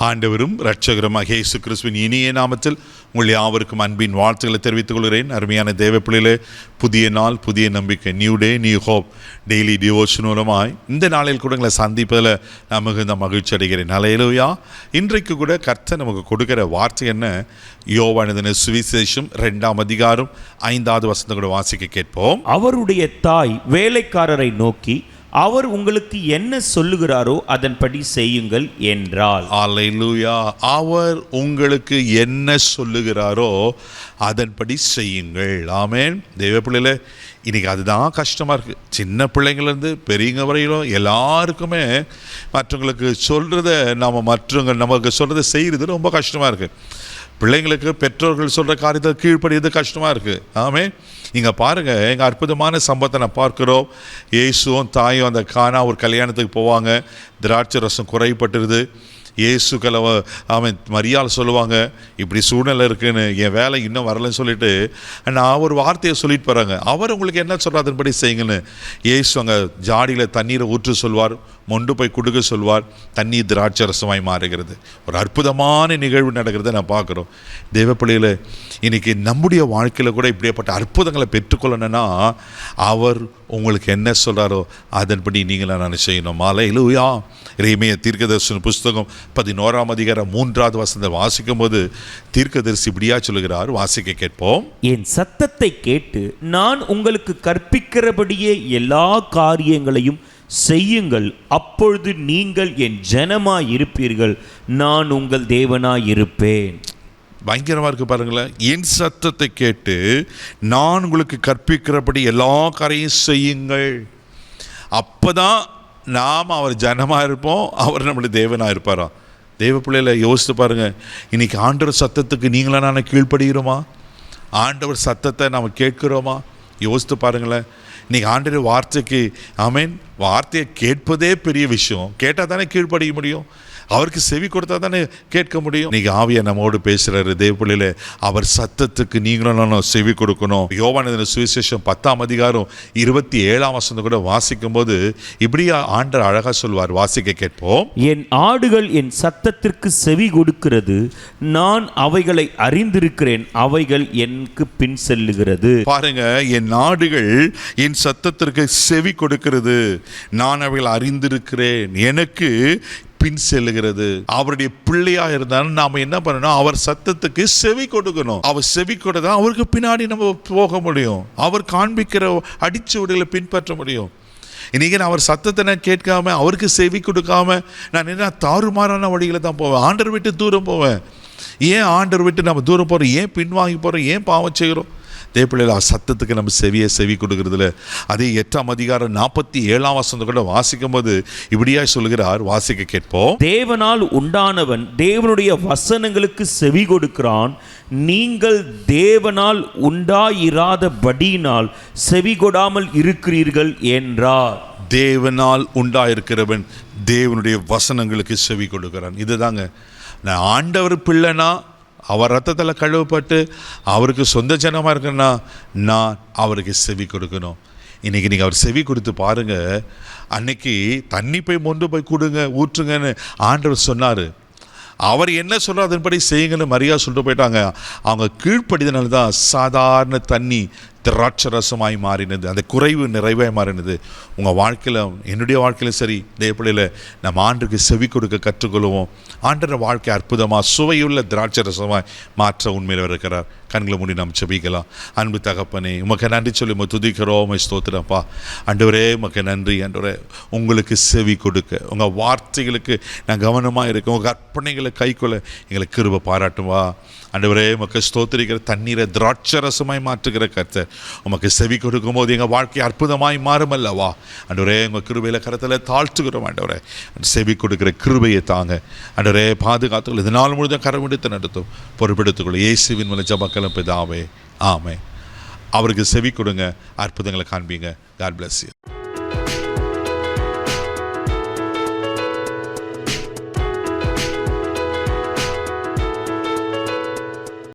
ஆண்டவரும் இரட்சகருமாக இயேசு கிறிஸ்துவின் இனிய நாமத்தில் உங்கள் யாவருக்கும் அன்பின் வாழ்த்துக்களை தெரிவித்துக் கொள்கிறேன். அருமையான தேவ பிள்ளைகளே, புதிய நாள், புதிய நம்பிக்கை, new day, new hope daily devotion மூலமாய் இந்த நாளில் கூட எங்களை சந்திப்பதில் நான் மிகுந்த மகிழ்ச்சி அடைகிறேன். ஹல்லேலூயா. இன்றைக்கு கூட கர்த்தர் நமக்கு கொடுக்கிற வார்த்தை என்ன? யோவான் எழுதின சுவிசேஷம் 2ஆம் அதிகாரம் 5வது வசனத்தை கூட வாசிக்க கேட்போம். அவருடைய தாய் வேலைக்காரரை நோக்கி, அவர் உங்களுக்கு என்ன சொல்லுகிறாரோ அதன்படி செய்யுங்கள் என்றாள். அல்லேலூயா. அவர் உங்களுக்கு என்ன சொல்லுகிறாரோ அதன்படி செய்யுங்கள். ஆமென். தேவ பிள்ளைகளே, இன்றைக்கி அதுதான் கஷ்டமாக இருக்குது. சின்ன பிள்ளைங்கள்லேருந்து பெரியவங்க வரையிலும் எல்லாருக்குமே மற்றவங்களுக்கு சொல்கிறத நமக்கு சொல்கிறத செய்கிறது ரொம்ப கஷ்டமாக இருக்குது. பிள்ளைங்களுக்கு பெற்றோர்கள் சொல்கிற காரியத்தை கீழ்ப்படியது கஷ்டமாக இருக்குது. ஆமென். இங்கே பாருங்கள், எங்கள் அற்புதமான சம்பவத்தை நான் பார்க்குறோம். இயேசுவும் தாயும் அந்த கானா ஒரு கல்யாணத்துக்கு போவாங்க. திராட்சை ரசம் குறைப்பட்டுருது. இயேசு அவன் மரியாள் சொல்லுவாங்க, இப்படி சூழ்நிலை இருக்குன்னு, என் வேலை இன்னும் வரலன்னு சொல்லிட்டு நான் ஒரு வார்த்தையை சொல்லிட்டு போகிறாங்க. அவர் உங்களுக்கு என்ன சொல்கிறார் அதன்படி செய்யுங்கன்னு. இயேசு அங்கே ஜாடியில் தண்ணீரை ஊற்று சொல்வார், மொண்டு போய் கொடுக்க சொல்வார். தண்ணீர் திராட்சை ரசமாய் மாறுகிறது. ஒரு அற்புதமான நிகழ்வு நடக்கிறத நான் பார்க்குறோம். தேவ பிள்ளைகளை, இன்றைக்கி நம்முடைய வாழ்க்கையில் கூட இப்படிப்பட்ட அற்புதங்களை பெற்றுக்கொள்ளணும்னா அவர் உங்களுக்கு என்ன சொல்கிறாரோ அதன்படி நீங்களாம் நான் செய்யணும். அல்லேலூயா. எரேமியா தீர்க்கதரிசன புஸ்தகம் 11ஆம் அதிகாரம் 3வது வசனத்தை வாசிக்கும் போது தீர்க்கதரிசி இப்படியா சொல்லுகிறார். வாசிக்க கேட்போம். என் சத்தத்தை கேட்டு நான் உங்களுக்கு கற்பிக்கிறபடியே எல்லா காரியங்களையும் செய்யுங்கள், அப்பொழுது நீங்கள் என் ஜனமாய் இருப்பீர்கள், நான் உங்கள் தேவனாய் இருப்பேன். பயங்கரமாக இருக்குது பாருங்களேன். என் சத்தத்தை கேட்டு நான் உங்களுக்கு கற்பிக்கிறபடி எல்லா காரியம் செய்யுங்கள். அப்போ தான் நாம் அவர் ஜனமாக இருப்போம், அவர் நம்மளுடைய தேவனாக இருப்பாராம். தேவ பிள்ளைகளை யோசித்து பாருங்கள். இன்றைக்கி ஆண்டவர் சத்தத்துக்கு நீங்களாம் நான் கீழ்ப்படுகிறோமா? ஆண்டவர் சத்தத்தை நாம் கேட்குறோமா? யோசித்து பாருங்களேன். இன்றைக்கி ஆண்டவர் வார்த்தைக்கு வார்த்தையை கேட்பதே பெரிய விஷயம். கேட்டால் தானே கீழ்ப்படிய முடியும். அவருக்கு செவி கொடுத்தா தானே கேட்க முடியும். இன்னைக்கு ஆவியா நம்மோடு பேசுகிறாரு. தேவ பிள்ளையில, அவர் சத்தத்துக்கு நீங்களும் செவி கொடுக்கணும். யோவான் எழுதின சுவிசேஷம் 10ஆம் அதிகாரம் 27ஆம் வசனம் கூட வாசிக்கும் போது இப்படியா ஆண்டவர் அழகா சொல்வார். வாசிக்க கேட்போம். என் ஆடுகள் என் சத்தத்திற்கு செவி கொடுக்கிறது, நான் அவைகளை அறிந்திருக்கிறேன், அவைகள் எனக்கு பின் செல்லுகிறது. பாருங்க, என் ஆடுகள் என் சத்தத்திற்கு செவி கொடுக்கிறது, நான் அவைகளை அறிந்திருக்கிறேன், எனக்கு பின் செல்லுகிறது. அவருடைய பிள்ளையா இருந்தாலும் நாம என்ன பண்ணணும்? அவர் சத்தத்துக்கு செவி கொடுக்கணும். அவர் செவி கொடுத்தா அவருக்கு பின்னாடி நம்ம போக முடியும். அவர் காண்பிக்கிற அடிச்சுவடுகளை பின்பற்ற முடியும். இன்னைக்கு நான் அவர் சத்தத்தை நான் கேட்காம, அவருக்கு செவி கொடுக்காம நான் என்ன தாறுமாறான வழிகளை தான் போவேன். ஆண்டவர் விட்டு தூரம் போவேன். ஏன் ஆண்டவர் விட்டு நம்ம தூரம் போகிறோம்? ஏன் பின்வாங்கி போகிறோம்? ஏன் பாவம் செய்கிறோம்? தேவப்பிள்ளைகள், சத்தத்துக்கு நம்ம செவி கொடுக்கறதுல அதே 8ஆம் அதிகாரம் 47ஆம் வசனத்தை கூட வாசிக்கும் போது இப்படியா சொல்லுகிறார். வாசிக்க கேட்போம். தேவனால் உண்டானவன் தேவனுடைய வசனங்களுக்கு செவி கொடுக்கிறான், நீங்கள் தேவனால் உண்டாயிராதபடியினால் செவி கொடாமல் இருக்கிறீர்கள் என்றார். தேவனால் உண்டாயிருக்கிறவன் தேவனுடைய வசனங்களுக்கு செவி கொடுக்கிறான். இதுதாங்க, நான் ஆண்டவர் பிள்ளைனா, அவர் ரத்தத்தில் கழுவப்பட்டு அவருக்கு சொந்த ஜனமாக இருக்குன்னா நான் அவருக்கு செவி கொடுக்கணும். இன்றைக்கி நீங்கள் அவர் செவி கொடுத்து பாருங்கள். அன்னைக்கு தண்ணி போய் மொண்டு போய் கொடுங்க, ஊற்றுங்கன்னு ஆண்டவர் சொன்னார். அவர் என்ன சொல்கிறார் அதன்படி செய்யுங்கன்னு மரியா சொல்லிட்டு போயிட்டாங்க. அவங்க கீழ்ப்படிதனால தான் சாதாரண தண்ணி திராட்சரசமாய் மாறினது, அந்த குறைவு நிறைவாய் மாறினது. உங்கள் வாழ்க்கையில், என்னுடைய வாழ்க்கையில் சரி, தேவப்பிள்ளையில் நம்ம ஆண்டுக்கு செவி கொடுக்க கற்றுக்கொள்வோம். ஆண்டர் வாழ்க்கை அற்புதமாக சுவையுள்ள திராட்சரசமாய் மாற்ற உண்மையில் இருக்கிறார். கண்களை மூடி நாம் செபிக்கலாம். அன்பு தகப்பனே, உமக்கு நன்றி சொல்லி உமை துதிக்கிறோம், உமை ஸ்தோத்திரப்பா. ஆண்டவரே, உமக்கு நன்றி. ஆண்டவரே, உங்களுக்கு செவி கொடுக்க, உங்கள் வார்த்தைகளுக்கு நான் கவனமாக இருக்க, உங்கள் கற்பனைகளை கைக்கொள்ள எங்களுக்கு கிருபை பாராட்டுவா. ஆண்டவரே, உமக்கு ஸ்தோத்திரிக்கிற தண்ணீரை திராட்சரசமாய் மாற்றுகிற கர்த்தர், உமக்கு செவி கொடுக்கும் போது எங்கள் வாழ்க்கை அற்புதமாய் மாறும் அல்லவா? ஆண்டவரே, உங்கள் கிருபையில் கரத்தில் தாழ்த்துக்கிறோம். ஆண்டவரே, செவி கொடுக்கிற கிருபையை தாங்க. ஆண்டவரே, பாதுகாத்துக்கள் இதனால் முழுதும் கரம் எடுத்து நடத்தும் பொறுப்பெடுத்துக்கொள்ள இயேசுவின் மூலம் ஜெபக்கலம் பிதாவே, ஆமென். அவருக்கு செவி கொடுங்க, அற்புதங்களை காண்பீங்க. God bless you.